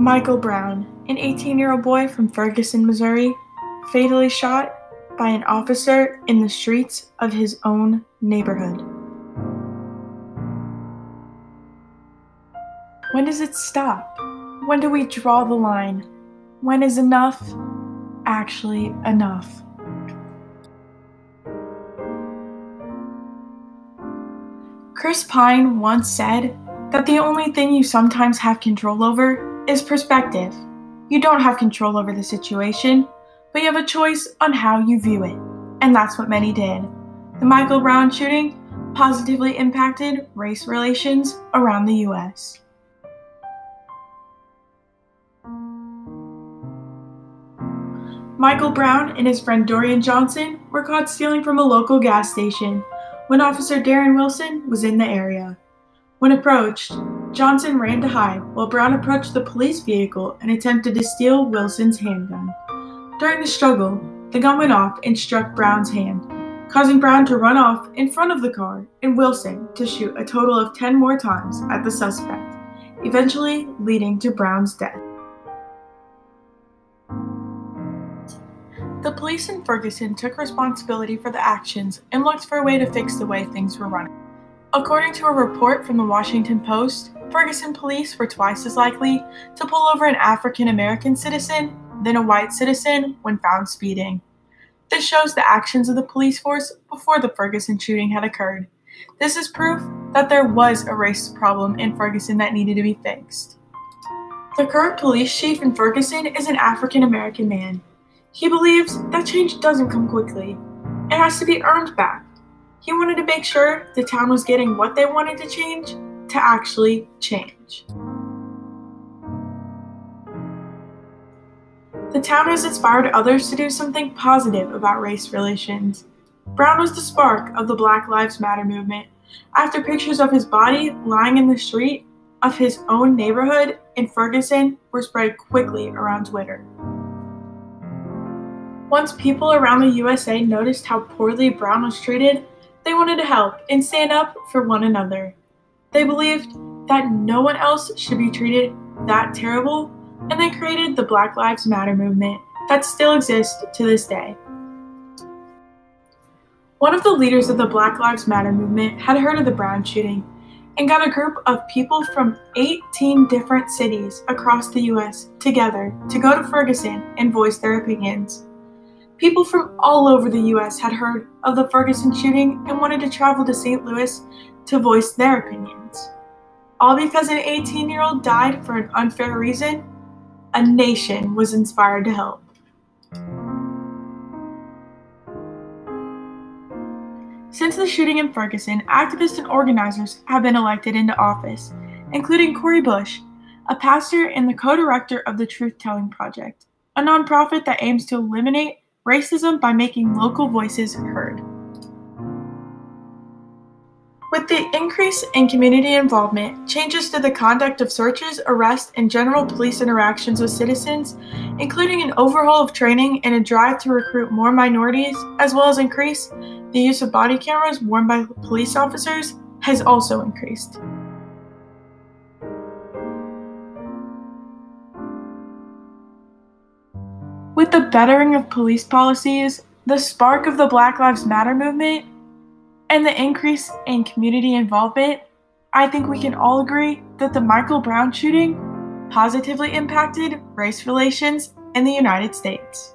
Michael Brown, an 18-year-old boy from Ferguson, Missouri, fatally shot by an officer in the streets of his own neighborhood. When does it stop? When do we draw the line? When is enough actually enough? Chris Pine once said that the only thing you sometimes have control over is perspective. You don't have control over the situation, but you have a choice on how you view it, and that's what many did. The Michael Brown shooting positively impacted race relations around the U.S. Michael Brown and his friend Dorian Johnson were caught stealing from a local gas station when Officer Darren Wilson was in the area. When approached, Johnson ran to hide while Brown approached the police vehicle and attempted to steal Wilson's handgun. During the struggle, the gun went off and struck Brown's hand, causing Brown to run off in front of the car and Wilson to shoot a total of 10 more times at the suspect, eventually leading to Brown's death. The police in Ferguson took responsibility for the actions and looked for a way to fix the way things were running. According to a report from the Washington Post, Ferguson police were twice as likely to pull over an African American citizen than a white citizen when found speeding. This shows the actions of the police force before the Ferguson shooting had occurred. This is proof that there was a race problem in Ferguson that needed to be fixed. The current police chief in Ferguson is an African American man. He believes that change doesn't come quickly. It has to be earned back. He wanted to make sure the town was getting what they wanted to change to actually change. The town has inspired others to do something positive about race relations. Brown was the spark of the Black Lives Matter movement after pictures of his body lying in the street of his own neighborhood in Ferguson were spread quickly around Twitter. Once people around the USA noticed how poorly Brown was treated, they wanted to help and stand up for one another. They believed that no one else should be treated that terrible, and they created the Black Lives Matter movement that still exists to this day. One of the leaders of the Black Lives Matter movement had heard of the Brown shooting and got a group of people from 18 different cities across the US together to go to Ferguson and voice their opinions. People from all over the US had heard of the Ferguson shooting and wanted to travel to St. Louis to voice their opinions. All because an 18-year-old died for an unfair reason, a nation was inspired to help. Since the shooting in Ferguson, activists and organizers have been elected into office, including Cori Bush, a pastor and the co-director of the Truth Telling Project, a nonprofit that aims to eliminate racism by making local voices heard. With the increase in community involvement, changes to the conduct of searches, arrests, and general police interactions with citizens, including an overhaul of training and a drive to recruit more minorities, as well as increase the use of body cameras worn by police officers, has also increased. With the bettering of police policies, the spark of the Black Lives Matter movement, and the increase in community involvement, I think we can all agree that the Michael Brown shooting positively impacted race relations in the United States.